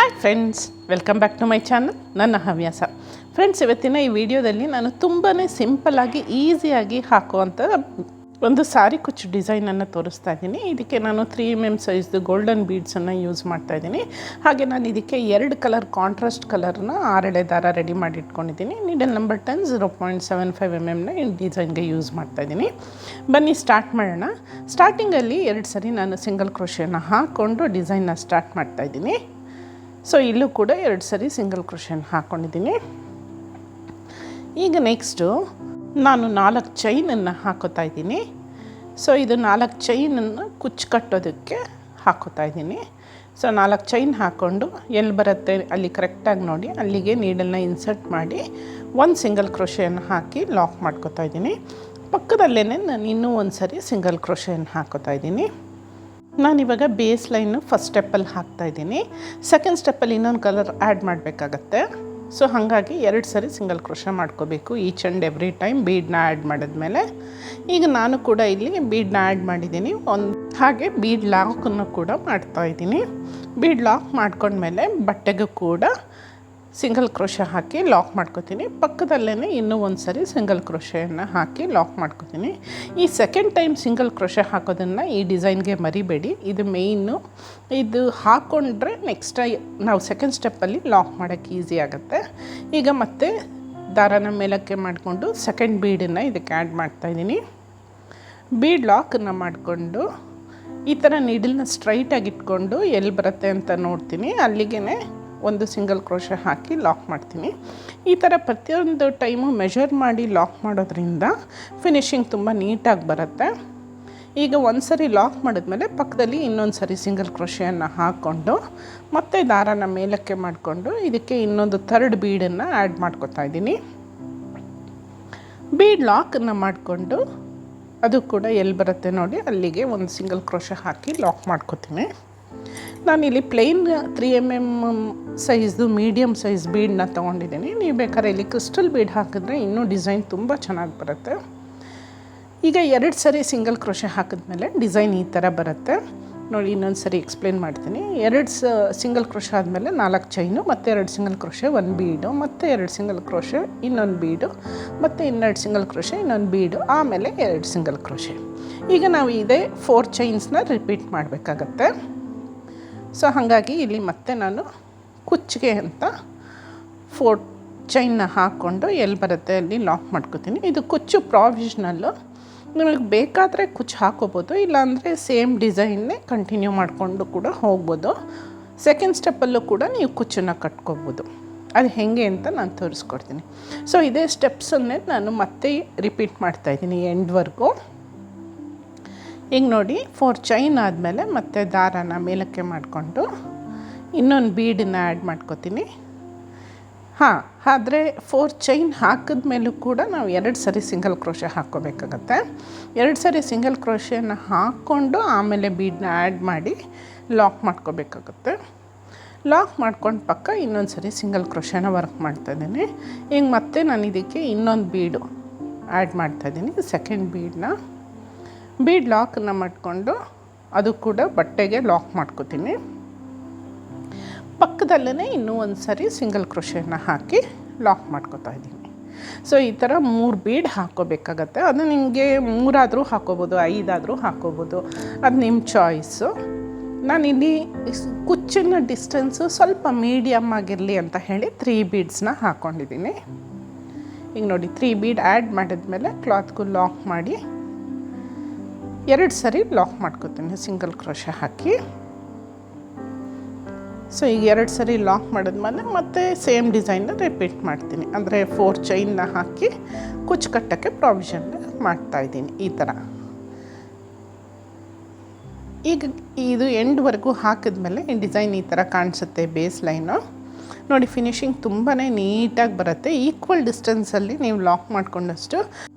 Hi friends, welcome back to my channel. ನನ್ನ ಹವ್ಯಾಸ. Friends, ಇವತ್ತಿನ ಈ ವಿಡಿಯೋದಲ್ಲಿ ನಾನು ತುಂಬಾ ಸಿಂಪಲ್ಲಾಗಿ ಈಸಿಯಾಗಿ ಹಾಕುವಂಥ ಒಂದು ಸಾರಿ ಕುಚ್ಚು ಡಿಸೈನನ್ನು ತೋರಿಸ್ತಾ ಇದ್ದೀನಿ. ಇದಕ್ಕೆ ನಾನು 3mm ಸೈಜ್ದು ಗೋಲ್ಡನ್ ಬೀಡ್ಸನ್ನು ಯೂಸ್ ಮಾಡ್ತಾ ಇದ್ದೀನಿ. ಹಾಗೆ ನಾನು ಇದಕ್ಕೆ 2 ಕಲರ್ ಕಾಂಟ್ರಾಸ್ಟ್ ಕಲರ್ನ 6 ಎಳೆ ದಾರ ರೆಡಿ ಮಾಡಿ ಇಟ್ಕೊಂಡಿದ್ದೀನಿ. ನೀಡಲ್ ನಂಬರ್ 10 0.75 mm ಈ ಡಿಸೈನ್ಗೆ ಯೂಸ್ ಮಾಡ್ತಾ ಇದ್ದೀನಿ. ಬನ್ನಿ ಸ್ಟಾರ್ಟ್ ಮಾಡೋಣ. ಸ್ಟಾರ್ಟಿಂಗಲ್ಲಿ 2 ಸರಿ ನಾನು ಸಿಂಗಲ್ ಕ್ರೋಶೆನ ಹಾಕ್ಕೊಂಡು ಡಿಸೈನ್ನ ಸ್ಟಾರ್ಟ್ ಮಾಡ್ತಾ ಇದ್ದೀನಿ. ಸೊ ಇಲ್ಲೂ ಕೂಡ 2 ಸರಿ ಸಿಂಗಲ್ ಕ್ರೋಶೆನ ಹಾಕ್ಕೊಂಡಿದ್ದೀನಿ. ಈಗ ನೆಕ್ಸ್ಟು ನಾನು 4 ಚೈನನ್ನು ಹಾಕೋತಾ ಇದ್ದೀನಿ. ಸೊ ಇದು 4 ಚೈನನ್ನು ಕುಚ್ಚು ಕಟ್ಟೋದಕ್ಕೆ ಹಾಕೋತಾ ಇದ್ದೀನಿ. ಸೊ 4 ಚೈನ್ ಹಾಕ್ಕೊಂಡು ಎಲ್ಲಿ ಬರುತ್ತೆ ಅಲ್ಲಿ ಕರೆಕ್ಟಾಗಿ ನೋಡಿ ಅಲ್ಲಿಗೆ ನೀಡಲ್ನ ಇನ್ಸರ್ಟ್ ಮಾಡಿ 1 ಸಿಂಗಲ್ ಕ್ರೋಶೆಯನ್ನು ಹಾಕಿ ಲಾಕ್ ಮಾಡ್ಕೋತಾ ಇದ್ದೀನಿ. ಪಕ್ಕದಲ್ಲೇ ನಾನು ಇನ್ನೂ ಒಂದು ಸರಿ ಸಿಂಗಲ್ ಕ್ರೋಶೆಯನ್ನು ಹಾಕೋತಾ ಇದ್ದೀನಿ. ನಾನಿವಾಗ ಬೇಸ್ ಲೈನು ಫಸ್ಟ್ ಸ್ಟೆಪ್ಪಲ್ಲಿ ಹಾಕ್ತಾಯಿದ್ದೀನಿ. ಸೆಕೆಂಡ್ ಸ್ಟೆಪ್ಪಲ್ಲಿ ಇನ್ನೊಂದು ಕಲರ್ ಆ್ಯಡ್ ಮಾಡಬೇಕಾಗತ್ತೆ. ಸೊ ಹಾಗಾಗಿ 2 ಸರಿ ಸಿಂಗಲ್ ಕ್ರೋಶೆ ಮಾಡ್ಕೋಬೇಕು ಈಚ್ ಆ್ಯಂಡ್ ಎವ್ರಿ ಟೈಮ್ ಬೀಡನ್ನ ಆ್ಯಡ್ ಮಾಡಿದ್ಮೇಲೆ. ಈಗ ನಾನು ಕೂಡ ಇಲ್ಲಿ ಬೀಡನ್ನ ಆ್ಯಡ್ ಮಾಡಿದ್ದೀನಿ. ಹಾಗೆ ಬೀಡ್ ಲಾಕನ್ನು ಕೂಡ ಮಾಡ್ತಾಯಿದ್ದೀನಿ. ಬೀಡ್ ಲಾಕ್ ಮಾಡ್ಕೊಂಡ್ಮೇಲೆ ಬಟ್ಟೆಗೂ ಕೂಡ ಸಿಂಗಲ್ ಕ್ರೋಶೆ ಹಾಕಿ ಲಾಕ್ ಮಾಡ್ಕೋತೀನಿ. ಪಕ್ಕದಲ್ಲೇ ಇನ್ನೂ ಒಂದು ಸರಿ ಸಿಂಗಲ್ ಕ್ರೋಶೆಯನ್ನು ಹಾಕಿ ಲಾಕ್ ಮಾಡ್ಕೋತೀನಿ. ಈ ಸೆಕೆಂಡ್ ಟೈಮ್ ಸಿಂಗಲ್ ಕ್ರೋಶೆ ಹಾಕೋದನ್ನು ಈ ಡಿಸೈನ್ಗೆ ಮರಿಬೇಡಿ. ಇದು ಮೇಯ್ನು. ಇದು ಹಾಕ್ಕೊಂಡ್ರೆ ನೆಕ್ಸ್ಟ್ ನಾವು ಸೆಕೆಂಡ್ ಸ್ಟೆಪ್ಪಲ್ಲಿ ಲಾಕ್ ಮಾಡೋಕ್ಕೆ ಈಸಿ ಆಗುತ್ತೆ. ಈಗ ಮತ್ತೆ ದಾರಾನ ಮೇಲಕ್ಕೆ ಮಾಡಿಕೊಂಡು ಸೆಕೆಂಡ್ ಬೀಡನ್ನು ಇದಕ್ಕೆ ಆ್ಯಡ್ ಮಾಡ್ತಾಯಿದ್ದೀನಿ. ಬೀಡ್ ಲಾಕನ್ನು ಮಾಡಿಕೊಂಡು ಈ ಥರ ನೀಡಲ್ನ ಸ್ಟ್ರೈಟಾಗಿ ಇಟ್ಕೊಂಡು ಎಲ್ಲಿ ಬರುತ್ತೆ ಅಂತ ನೋಡ್ತೀನಿ. ಅಲ್ಲಿಗೆ ಒಂದು ಸಿಂಗಲ್ ಕ್ರೋಶೆ ಹಾಕಿ ಲಾಕ್ ಮಾಡ್ತೀನಿ. ಈ ಥರ ಪ್ರತಿಯೊಂದು ಟೈಮು ಮೆಷರ್ ಮಾಡಿ ಲಾಕ್ ಮಾಡೋದ್ರಿಂದ ಫಿನಿಶಿಂಗ್ ತುಂಬ ನೀಟಾಗಿ ಬರುತ್ತೆ. ಈಗ ಒಂದು ಸರಿ ಲಾಕ್ ಮಾಡಿದ್ಮೇಲೆ ಪಕ್ಕದಲ್ಲಿ ಇನ್ನೊಂದು ಸರಿ ಸಿಂಗಲ್ ಕ್ರೋಶೆಯನ್ನು ಹಾಕ್ಕೊಂಡು ಮತ್ತೆ ದಾರಾನ ಮೇಲಕ್ಕೆ ಮಾಡಿಕೊಂಡು ಇದಕ್ಕೆ ಇನ್ನೊಂದು 3rd ಬೀಡನ್ನು ಆ್ಯಡ್ ಮಾಡ್ಕೊತಾ ಇದ್ದೀನಿ. ಬೀಡ್ ಲಾಕನ್ನು ಮಾಡಿಕೊಂಡು ಅದು ಕೂಡ ಎಲ್ಲಿ ಬರುತ್ತೆ ನೋಡಿ ಅಲ್ಲಿಗೆ ಒಂದು ಸಿಂಗಲ್ ಕ್ರೋಶೆ ಹಾಕಿ ಲಾಕ್ ಮಾಡ್ಕೊತೀನಿ. ನಾನಿಲ್ಲಿ ಪ್ಲೇನ್ 3mm ಸೈಜ್ದು ಮೀಡಿಯಮ್ ಸೈಜ್ ಬೀಡನ್ನ ತೊಗೊಂಡಿದ್ದೀನಿ. ನೀವು ಬೇಕಾದ್ರೆ ಇಲ್ಲಿ ಕ್ರಿಸ್ಟಲ್ ಬೀಡ್ ಹಾಕಿದ್ರೆ ಇನ್ನೂ ಡಿಸೈನ್ ತುಂಬ ಚೆನ್ನಾಗಿ ಬರುತ್ತೆ. ಈಗ 2 ಸರಿ ಸಿಂಗಲ್ ಕ್ರೋಶೆ ಹಾಕಿದ್ಮೇಲೆ ಡಿಸೈನ್ ಈ ಥರ ಬರುತ್ತೆ ನೋಡಿ. ಇನ್ನೊಂದು ಸರಿ ಎಕ್ಸ್ಪ್ಲೇನ್ ಮಾಡ್ತೀನಿ. 2 ಸಿಂಗಲ್ ಕ್ರೋಶೆ ಆದಮೇಲೆ 4 ಚೈನು, ಮತ್ತು 2 ಸಿಂಗಲ್ ಕ್ರೋಶೆ 1 ಬೀಡು, ಮತ್ತು 2 ಸಿಂಗಲ್ ಕ್ರೋಶೆ ಇನ್ನೊಂದು ಬೀಡು, ಮತ್ತು 2 ಸಿಂಗಲ್ ಕ್ರೋಶೆ ಇನ್ನೊಂದು ಬೀಡು, ಆಮೇಲೆ 2 ಸಿಂಗಲ್ ಕ್ರೋಶೆ. ಈಗ ನಾವು ಇದೇ 4 ಚೈನ್ಸ್ನ ರಿಪೀಟ್ ಮಾಡಬೇಕಾಗತ್ತೆ. ಸೊ ಹಾಗಾಗಿ ಇಲ್ಲಿ ಮತ್ತೆ ನಾನು ಕುಚ್ಚಿಗೆ ಅಂತ 4 ಚೈನ್ನ ಹಾಕ್ಕೊಂಡು ಎಲ್ಲಿ ಬರುತ್ತೆ ಅಲ್ಲಿ ಲಾಕ್ ಮಾಡ್ಕೋತೀನಿ. ಇದು ಕುಚ್ಚು ಪ್ರಾವಿಷನಲ್ಲು. ನಿಮಗೆ ಬೇಕಾದರೆ ಕುಚ್ಚು ಹಾಕೋಬೋದು, ಇಲ್ಲಾಂದರೆ ಸೇಮ್ ಡಿಸೈನ್ನೇ ಕಂಟಿನ್ಯೂ ಮಾಡಿಕೊಂಡು ಕೂಡ ಹೋಗ್ಬೋದು. ಸೆಕೆಂಡ್ ಸ್ಟೆಪ್ಪಲ್ಲೂ ಕೂಡ ನೀವು ಕುಚ್ಚನ್ನು ಕಟ್ಕೋಬೋದು. ಅದು ಹೇಗೆ ಅಂತ ನಾನು ತೋರಿಸ್ಕೊಡ್ತೀನಿ. ಸೊ ಇದೇ ಸ್ಟೆಪ್ಸನ್ನೇ ನಾನು ಮತ್ತೆ ರಿಪೀಟ್ ಮಾಡ್ತಾಯಿದ್ದೀನಿ ಎಂಡ್ವರೆಗೂ. ಈಗ ನೋಡಿ 4 ಚೈನ್ ಆದಮೇಲೆ ಮತ್ತೆ ದಾರಾನ ಮೇಲಕ್ಕೆ ಮಾಡಿಕೊಂಡು ಇನ್ನೊಂದು ಬೀಡನ್ನ ಆ್ಯಡ್ ಮಾಡ್ಕೋತೀನಿ. ಆದರೆ 4 ಚೈನ್ ಹಾಕಿದ ಮೇಲೂ ಕೂಡ ನಾವು 2 ಸರಿ ಸಿಂಗಲ್ ಕ್ರೋಶೆ ಹಾಕ್ಕೋಬೇಕಾಗತ್ತೆ. 2 ಸರಿ ಸಿಂಗಲ್ ಕ್ರೋಶೆನ ಹಾಕ್ಕೊಂಡು ಆಮೇಲೆ ಬೀಡನ್ನ ಆ್ಯಡ್ ಮಾಡಿ ಲಾಕ್ ಮಾಡ್ಕೋಬೇಕಾಗತ್ತೆ. ಲಾಕ್ ಮಾಡ್ಕೊಂಡು ಪಕ್ಕ ಇನ್ನೊಂದು ಸರಿ ಸಿಂಗಲ್ ಕ್ರೋಶೆನ ವರ್ಕ್ ಮಾಡ್ತಾಯಿದ್ದೀನಿ. ಈಗ ಮತ್ತೆ ನಾನು ಇದಕ್ಕೆ ಇನ್ನೊಂದು ಬೀಡು ಆ್ಯಡ್ ಮಾಡ್ತಾಯಿದ್ದೀನಿ. ಸೆಕೆಂಡ್ ಬೀಡನ್ನ ಬೀಡ್ ಲಾಕನ್ನು ಮಾಡಿಕೊಂಡು ಅದು ಕೂಡ ಬಟ್ಟೆಗೆ ಲಾಕ್ ಮಾಡ್ಕೋತೀನಿ. ಪಕ್ಕದಲ್ಲೇ ಇನ್ನೂ ಒಂದು ಸರಿ ಸಿಂಗಲ್ ಕ್ರೋಶೆನ ಹಾಕಿ ಲಾಕ್ ಮಾಡ್ಕೋತಾ ಇದ್ದೀನಿ. ಸೊ ಈ ಥರ 3 ಬೀಡ್ ಹಾಕ್ಕೋಬೇಕಾಗತ್ತೆ. ಅದು ನಿಮಗೆ 3 ಆದರೂ ಹಾಕ್ಕೋಬೋದು, 5 ಆದರೂ ಹಾಕ್ಕೋಬೋದು, ಅದು ನಿಮ್ಮ ಚಾಯ್ಸು. ನಾನಿಲ್ಲಿ ಕುಚ್ಚಿನ ಡಿಸ್ಟೆನ್ಸು ಸ್ವಲ್ಪ ಮೀಡಿಯಮ್ ಆಗಿರಲಿ ಅಂತ ಹೇಳಿ 3 ಬೀಡ್ಸ್ನ ಹಾಕ್ಕೊಂಡಿದ್ದೀನಿ. ಈಗ ನೋಡಿ 3 ಬೀಡ್ ಆ್ಯಡ್ ಮಾಡಿದ್ಮೇಲೆ ಕ್ಲಾತ್ಗೂ ಲಾಕ್ ಮಾಡಿ 2 ಸರಿ ಲಾಕ್ ಮಾಡ್ಕೋತೀನಿ ಸಿಂಗಲ್ ಕ್ರೋಶೆ ಹಾಕಿ. ಸೊ ಈಗ 2 ಸರಿ ಲಾಕ್ ಮಾಡಿದ್ಮೇಲೆ ಮತ್ತೆ ಸೇಮ್ ಡಿಸೈನ್ನ ರಿಪೀಟ್ ಮಾಡ್ತೀನಿ. ಅಂದರೆ 4 ಚೈನ್ನ ಹಾಕಿ ಕುಚ್ಚು ಕಟ್ಟೋಕ್ಕೆ ಪ್ರಾವಿಷನ್ ಮಾಡ್ತಾಯಿದ್ದೀನಿ ಈ ಥರ. ಈಗ ಇದು ಎಂಡ್ವರೆಗೂ ಹಾಕಿದ್ಮೇಲೆ ಈ ಡಿಸೈನ್ ಈ ಥರ ಕಾಣಿಸುತ್ತೆ ಬೇಸ್ ಲೈನು ನೋಡಿ. ಫಿನಿಶಿಂಗ್ ತುಂಬಾ ನೀಟಾಗಿ ಬರುತ್ತೆ. ಈಕ್ವಲ್ ಡಿಸ್ಟೆನ್ಸಲ್ಲಿ ನೀವು ಲಾಕ್ ಮಾಡ್ಕೊಂಡಷ್ಟು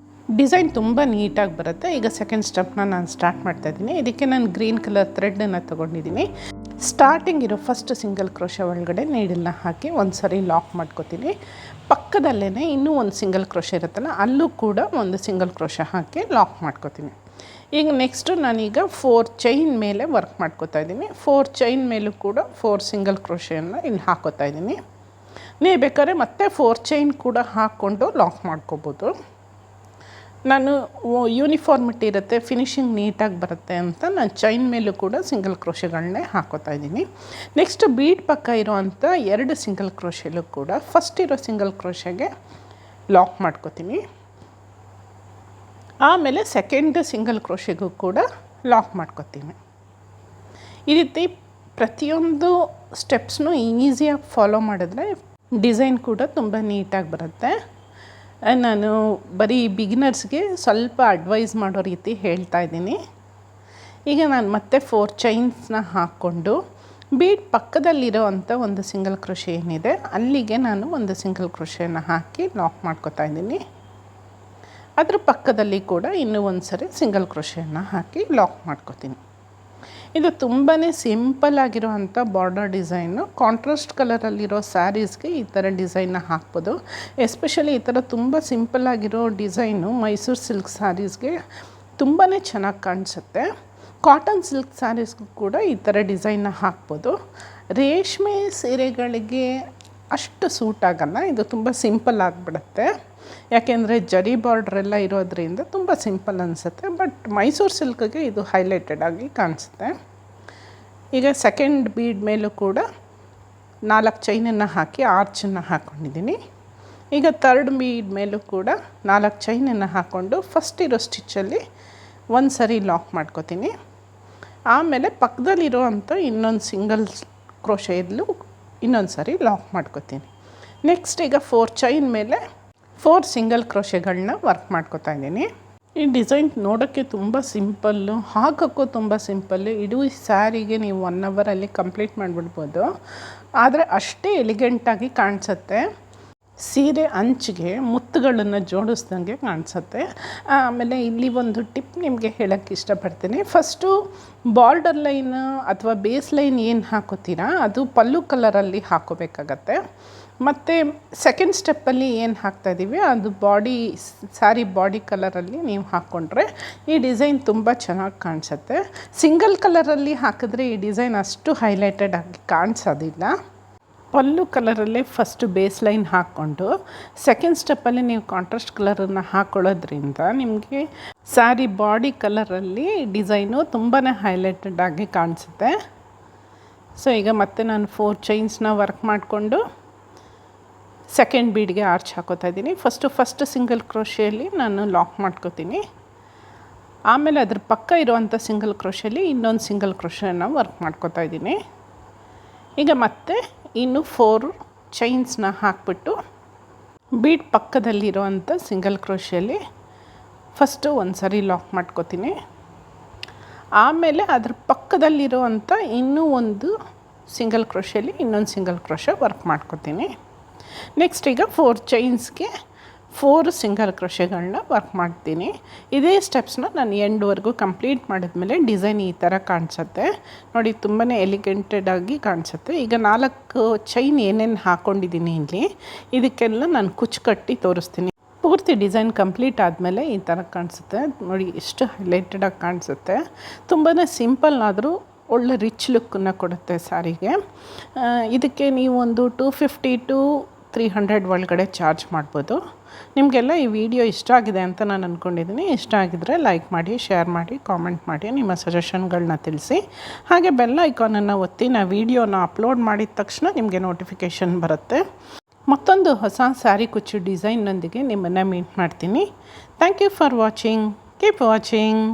ಡಿಸೈನ್ ತುಂಬ ನೀಟಾಗಿ ಬರುತ್ತೆ. ಈಗ ಸೆಕೆಂಡ್ ಸ್ಟೆಪ್ನ ನಾನು ಸ್ಟಾರ್ಟ್ ಮಾಡ್ತಾಯಿದ್ದೀನಿ. ಇದಕ್ಕೆ ನಾನು ಗ್ರೀನ್ ಕಲರ್ ಥ್ರೆಡನ್ನು ತೊಗೊಂಡಿದ್ದೀನಿ. ಸ್ಟಾರ್ಟಿಂಗ್ ಇರೋ ಫಸ್ಟ್ ಸಿಂಗಲ್ ಕ್ರೋಶೆ ಒಳಗಡೆ ನೀಡಲ್ನ ಹಾಕಿ ಒಂದು ಸರಿ ಲಾಕ್ ಮಾಡ್ಕೋತೀನಿ. ಪಕ್ಕದಲ್ಲೇ ಇನ್ನೂ ಒಂದು ಸಿಂಗಲ್ ಕ್ರೋಶೆ ಇರುತ್ತಲ್ಲ ಅಲ್ಲೂ ಕೂಡ ಒಂದು ಸಿಂಗಲ್ ಕ್ರೋಶೆ ಹಾಕಿ ಲಾಕ್ ಮಾಡ್ಕೋತೀನಿ. ಈಗ ನೆಕ್ಸ್ಟು ನಾನೀಗ 4 ಚೈನ್ ಮೇಲೆ ವರ್ಕ್ ಮಾಡ್ಕೋತಾ ಇದ್ದೀನಿ. 4 ಚೈನ್ ಮೇಲೂ ಕೂಡ 4 ಸಿಂಗಲ್ ಕ್ರೋಶೆಯನ್ನು ಇಲ್ಲಿ ಹಾಕೋತಾ ಇದ್ದೀನಿ. ನೀವು ಬೇಕಾದ್ರೆ ಮತ್ತೆ 4 ಚೈನ್ ಕೂಡ ಹಾಕ್ಕೊಂಡು ಲಾಕ್ ಮಾಡ್ಕೋಬೋದು. ನಾನು ಯೂನಿಫಾರ್ಮಿಟಿ ಇರುತ್ತೆ, ಫಿನಿಶಿಂಗ್ ನೀಟಾಗಿ ಬರುತ್ತೆ ಅಂತ ನಾನು ಚೈನ್ ಮೇಲೂ ಕೂಡ ಸಿಂಗಲ್ ಕ್ರೋಶೆಗಳನ್ನೇ ಹಾಕೋತಾ ಇದ್ದೀನಿ. ನೆಕ್ಸ್ಟ್ ಬೀಡ್ ಪಕ್ಕ ಇರೋವಂಥ 2 ಸಿಂಗಲ್ ಕ್ರೋಶೆಲ್ಲೂ ಕೂಡ ಫಸ್ಟ್ ಇರೋ ಸಿಂಗಲ್ ಕ್ರೋಶೆಗೆ ಲಾಕ್ ಮಾಡ್ಕೋತೀನಿ. ಆಮೇಲೆ ಸೆಕೆಂಡ್ ಸಿಂಗಲ್ ಕ್ರೋಶೆಗೂ ಕೂಡ ಲಾಕ್ ಮಾಡ್ಕೋತೀನಿ. ಈ ರೀತಿ ಪ್ರತಿಯೊಂದು ಸ್ಟೆಪ್ಸ್ನೂ ಈಸಿಯಾಗಿ ಫಾಲೋ ಮಾಡಿದ್ರೆ ಡಿಸೈನ್ ಕೂಡ ತುಂಬ ನೀಟಾಗಿ ಬರುತ್ತೆ. ನಾನು ಬರೀ ಬಿಗಿನರ್ಸ್ಗೆ ಸ್ವಲ್ಪ ಅಡ್ವೈಸ್ ಮಾಡೋ ರೀತಿ ಹೇಳ್ತಾ ಇದ್ದೀನಿ. ಈಗ ನಾನು ಮತ್ತೆ 4 ಚೈನ್ಸ್ನ ಹಾಕ್ಕೊಂಡು ಬೀಡ್ ಪಕ್ಕದಲ್ಲಿರೋ ಅಂಥ ಒಂದು ಸಿಂಗಲ್ ಕ್ರೋಶೆ ಏನಿದೆ ಅಲ್ಲಿಗೆ ನಾನು ಒಂದು ಸಿಂಗಲ್ ಕ್ರೋಶೆಯನ್ನು ಹಾಕಿ ಲಾಕ್ ಮಾಡ್ಕೋತಾ ಇದ್ದೀನಿ. ಅದ್ರ ಪಕ್ಕದಲ್ಲಿ ಕೂಡ ಇನ್ನೂ ಒಂದು ಸರಿ ಸಿಂಗಲ್ ಕ್ರೋಶೆಯನ್ನು ಹಾಕಿ ಲಾಕ್ ಮಾಡ್ಕೋತೀನಿ. ಇದು ತುಂಬಾ ಸಿಂಪಲ್ ಆಗಿರೋವಂಥ ಬಾರ್ಡರ್ ಡಿಸೈನು. ಕಾಂಟ್ರಾಸ್ಟ್ ಕಲರಲ್ಲಿರೋ ಸ್ಯಾರೀಸ್ಗೆ ಈ ಥರ ಡಿಸೈನ್ನ ಹಾಕ್ಬೋದು. ಎಸ್ಪೆಷಲಿ ಈ ಥರ ತುಂಬ ಸಿಂಪಲ್ ಆಗಿರೋ ಡಿಸೈನು ಮೈಸೂರು ಸಿಲ್ಕ್ ಸ್ಯಾರೀಸ್ಗೆ ತುಂಬಾ ಚೆನ್ನಾಗಿ ಕಾಣಿಸುತ್ತೆ. ಕಾಟನ್ ಸಿಲ್ಕ್ ಸ್ಯಾರೀಸ್ಗೂ ಕೂಡ ಈ ಥರ ಡಿಸೈನ್ನ ಹಾಕ್ಬೋದು. ರೇಷ್ಮೆ ಸೀರೆಗಳಿಗೆ ಅಷ್ಟು ಸೂಟ್ ಆಗೋಲ್ಲ, ಇದು ತುಂಬ ಸಿಂಪಲ್ ಆಗಿಬಿಡುತ್ತೆ. ಯಾಕೆಂದರೆ ಜರಿ ಬಾರ್ಡ್ರೆಲ್ಲ ಇರೋದ್ರಿಂದ ತುಂಬ ಸಿಂಪಲ್ ಅನಿಸುತ್ತೆ. ಬಟ್ ಮೈಸೂರು ಸಿಲ್ಕ್ಗೆ ಇದು ಹೈಲೈಟೆಡ್ ಆಗಿ ಕಾಣಿಸುತ್ತೆ. ಈಗ ಸೆಕೆಂಡ್ ಬೀಡ್ ಮೇಲೂ ಕೂಡ 4 ಚೈನನ್ನು ಹಾಕಿ ಆರ್ಚನ್ನು ಹಾಕ್ಕೊಂಡಿದ್ದೀನಿ. ಈಗ ಥರ್ಡ್ ಬೀಡ್ ಮೇಲೂ ಕೂಡ 4 ಚೈನನ್ನು ಹಾಕ್ಕೊಂಡು ಫಸ್ಟ್ ಇರೋ ಸ್ಟಿಚ್ಚಲ್ಲಿ ಒಂದು ಸರಿ ಲಾಕ್ ಮಾಡ್ಕೋತೀನಿ. ಆಮೇಲೆ ಪಕ್ಕದಲ್ಲಿರೋ ಅಂಥ ಇನ್ನೊಂದು ಸಿಂಗಲ್ ಕ್ರೋಶೆಯಲ್ಲೂ ಇನ್ನೊಂದು ಸರಿ ಲಾಕ್ ಮಾಡ್ಕೋತೀನಿ. ನೆಕ್ಸ್ಟ್ ಈಗ 4 ಚೈನ್ ಮೇಲೆ 4 ಸಿಂಗಲ್ ಕ್ರೋಶೆಗಳನ್ನ ವರ್ಕ್ ಮಾಡ್ಕೋತಾ ಇದ್ದೀನಿ. ಈ ಡಿಸೈನ್ ನೋಡೋಕ್ಕೆ ತುಂಬ ಸಿಂಪಲ್ಲು, ಹಾಕೋಕ್ಕೂ ತುಂಬ ಸಿಂಪಲ್ಲು. ಇಡೀ ಸ್ಯಾರಿಗೆ ನೀವು 1 ಅವರಲ್ಲಿ ಕಂಪ್ಲೀಟ್ ಮಾಡಿಬಿಡ್ಬೋದು. ಆದರೆ ಅಷ್ಟೇ ಎಲಿಗೆಂಟಾಗಿ ಕಾಣಿಸುತ್ತೆ. ಸೀರೆ ಅಂಚಿಗೆ ಮುತ್ತುಗಳನ್ನು ಜೋಡಿಸ್ದಂಗೆ ಕಾಣಿಸುತ್ತೆ. ಆಮೇಲೆ ಇಲ್ಲಿ ಒಂದು ಟಿಪ್ ನಿಮಗೆ ಹೇಳೋಕ್ಕೆ ಇಷ್ಟಪಡ್ತೀನಿ. ಫಸ್ಟು ಬಾರ್ಡರ್ ಲೈನ್ ಅಥವಾ ಬೇಸ್ ಲೈನ್ ಏನು ಹಾಕೋತೀರಾ ಅದು ಪಲ್ಲು ಕಲರಲ್ಲಿ ಹಾಕೋಬೇಕಾಗತ್ತೆ. ಮತ್ತು ಸೆಕೆಂಡ್ ಸ್ಟೆಪ್ಪಲ್ಲಿ ಏನು ಹಾಕ್ತಾಯಿದ್ದೀವಿ ಅದು ಸ್ಯಾರಿ ಬಾಡಿ ಕಲರಲ್ಲಿ ನೀವು ಹಾಕ್ಕೊಂಡ್ರೆ ಈ ಡಿಸೈನ್ ತುಂಬ ಚೆನ್ನಾಗಿ ಕಾಣಿಸುತ್ತೆ. ಸಿಂಗಲ್ ಕಲರಲ್ಲಿ ಹಾಕಿದ್ರೆ ಈ ಡಿಸೈನ್ ಅಷ್ಟು ಹೈಲೈಟೆಡ್ ಆಗಿ ಕಾಣಿಸೋದಿಲ್ಲ. ಪಲ್ಲು ಕಲರಲ್ಲೇ ಫಸ್ಟ್ ಬೇಸ್ ಲೈನ್ ಹಾಕ್ಕೊಂಡು ಸೆಕೆಂಡ್ ಸ್ಟೆಪ್ಪಲ್ಲಿ ನೀವು ಕಾಂಟ್ರಾಸ್ಟ್ ಕಲರನ್ನು ಹಾಕ್ಕೊಳ್ಳೋದ್ರಿಂದ ನಿಮಗೆ ಸ್ಯಾರಿ ಬಾಡಿ ಕಲರಲ್ಲಿ ಡಿಸೈನು ತುಂಬಾ ಹೈಲೈಟೆಡ್ ಆಗಿ ಕಾಣಿಸುತ್ತೆ. ಸೊ ಈಗ ಮತ್ತೆ ನಾನು 4 ಚೈನ್ಸ್ನ ವರ್ಕ್ ಮಾಡಿಕೊಂಡು ಸೆಕೆಂಡ್ ಬೀಡ್ಗೆ ಆರ್ಚ್ ಹಾಕೋತಾ ಇದ್ದೀನಿ. ಫಸ್ಟ್ ಸಿಂಗಲ್ ಕ್ರೋಶೆಯಲ್ಲಿ ನಾನು ಲಾಕ್ ಮಾಡ್ಕೋತೀನಿ. ಆಮೇಲೆ ಅದ್ರ ಪಕ್ಕ ಇರುವಂಥ ಸಿಂಗಲ್ ಕ್ರೋಶೆಯಲ್ಲಿ ಇನ್ನೊಂದು ಸಿಂಗಲ್ ಕ್ರೋಶೆಯನ್ನು ವರ್ಕ್ ಮಾಡ್ಕೋತಾ ಇದ್ದೀನಿ. ಈಗ ಮತ್ತೆ ಇನ್ನು 4 ಚೈನ್ಸ್ನ ಹಾಕ್ಬಿಟ್ಟು ಬೀಡ್ ಪಕ್ಕದಲ್ಲಿರುವಂಥ ಸಿಂಗಲ್ ಕ್ರೋಶೆಯಲ್ಲಿ ಫಸ್ಟು ಒಂದು ಸರಿ ಲಾಕ್ ಮಾಡ್ಕೋತೀನಿ. ಆಮೇಲೆ ಅದ್ರ ಪಕ್ಕದಲ್ಲಿರುವಂಥ ಇನ್ನೂ ಒಂದು ಸಿಂಗಲ್ ಕ್ರೋಶೆಯಲ್ಲಿ ಇನ್ನೊಂದು ಸಿಂಗಲ್ ಕ್ರೋಶೆ ವರ್ಕ್ ಮಾಡ್ಕೋತೀನಿ. ನೆಕ್ಸ್ಟ್ ಈಗ 4 ಚೈನ್ಸ್ಗೆ 4 ಸಿಂಗಲ್ ಕ್ರೋಶೆಗಳನ್ನ ವರ್ಕ್ ಮಾಡ್ತೀನಿ. ಇದೇ ಸ್ಟೆಪ್ಸ್ನ ನಾನು ಎಂಡ್ವರೆಗೂ ಕಂಪ್ಲೀಟ್ ಮಾಡಿದ್ಮೇಲೆ ಡಿಸೈನ್ ಈ ಥರ ಕಾಣಿಸುತ್ತೆ ನೋಡಿ, ತುಂಬಾ ಎಲಿಗೆಂಟೆಡ್ ಆಗಿ ಕಾಣಿಸುತ್ತೆ. ಈಗ 4 ಚೈನ್ ಏನೇನು ಹಾಕ್ಕೊಂಡಿದ್ದೀನಿ ಇಲ್ಲಿ ಇದಕ್ಕೆಲ್ಲ ನಾನು ಕುಚ್ಚು ಕಟ್ಟಿ ತೋರಿಸ್ತೀನಿ. ಪೂರ್ತಿ ಡಿಸೈನ್ ಕಂಪ್ಲೀಟ್ ಆದಮೇಲೆ ಈ ಥರ ಕಾಣಿಸುತ್ತೆ ನೋಡಿ, ಎಷ್ಟು ಹೈಲೈಟೆಡಾಗಿ ಕಾಣಿಸುತ್ತೆ. ತುಂಬಾ ಸಿಂಪಲ್ ಆದರೂ ಒಳ್ಳೆ ರಿಚ್ ಲುಕ್ಕನ್ನು ಕೊಡುತ್ತೆ ಸ್ಯಾರಿಗೆ. ಇದಕ್ಕೆ ನೀವು ಒಂದು 250 to 300 ಒಳಗಡೆ ಚಾರ್ಜ್ ಮಾಡ್ಬೋದು. ನಿಮಗೆಲ್ಲ ಈ ವಿಡಿಯೋ ಇಷ್ಟ ಆಗಿದೆ ಅಂತ ನಾನು ಅಂದ್ಕೊಂಡಿದ್ದೀನಿ. ಇಷ್ಟ ಆಗಿದರೆ ಲೈಕ್ ಮಾಡಿ, ಶೇರ್ ಮಾಡಿ, ಕಾಮೆಂಟ್ ಮಾಡಿ, ನಿಮ್ಮ ಸಜೆಷನ್ಗಳನ್ನ ತಿಳಿಸಿ. ಹಾಗೆ ಬೆಲ್ ಐಕಾನನ್ನು ಒತ್ತಿ ನಾ ವಿಡಿಯೋನ ಅಪ್ಲೋಡ್ ಮಾಡಿದ ತಕ್ಷಣ ನಿಮಗೆ ನೋಟಿಫಿಕೇಷನ್ ಬರುತ್ತೆ. ಮತ್ತೊಂದು ಹೊಸ ಸ್ಯಾರಿ ಕುಚ್ಚು ಡಿಸೈನ್ನೊಂದಿಗೆ ನಿಮ್ಮನ್ನು ಮೀಟ್ ಮಾಡ್ತೀನಿ. Thank you for watching. Keep watching.